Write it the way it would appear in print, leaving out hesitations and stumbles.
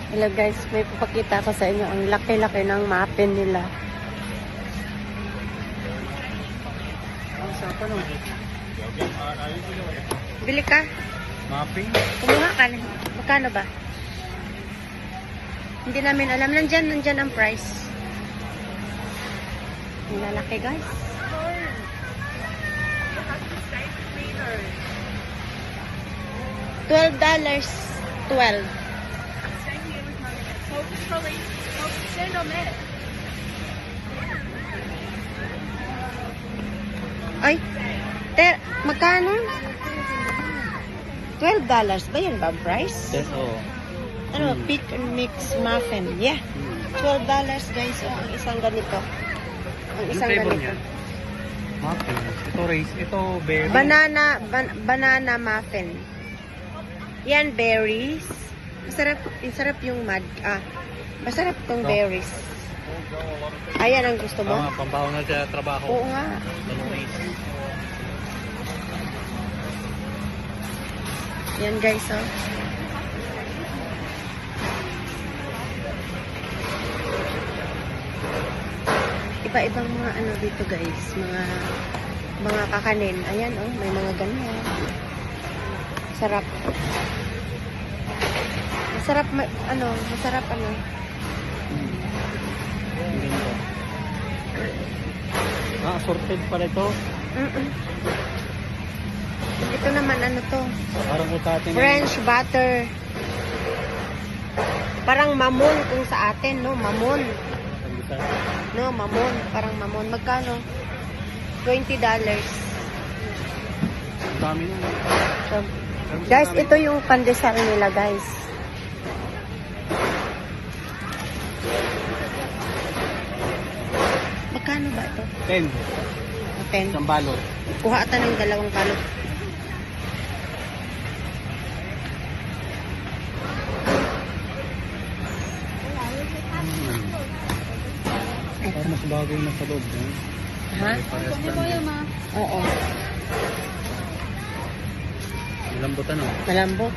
Hello guys, may papakita ko sa inyo ang laki-laki ng muffin nila. Ang sapa no? Bili ka? Muffin? Kumuha ka. Magkano ba? Hindi namin alam. Nandyan ang price. Ang lalaki guys. $12. 12. Ay, magkano? $12 ba yan ba ang price? Yes, oo. Ano, pick and mix muffin. Yeah. $12 guys. Oh, ang isang ganito. Ang isang flavor ganito. niya? Muffin. Ito race. Ito berry. Banana muffin. Yan, berries. Masarap yung masarap tong berries. Ayan ang gusto mo? Pambaho na sa trabaho. Oo nga. Ito race. Yan guys, oh. Iba-ibang mga ano dito guys, mga kakanin. Ayan, oh, may mga ganyan. Sarap. Masarap ano. Ganito. Assorted pala ito. Ito naman ano to? Parang utatin. French butter. Parang mamon kung sa atin, no? Mamon. No, mamon. Parang mamon. Magkano? $20. Ang dami na. So, guys, ito yung pandesal nila, guys. Magkano ba ito? 10. 10. Isang balot. Kuha ata ng dalawang balot. Parang mas bagay na sa loob. Ha? Parehas lang. Oo. Malambot ano? Malambot.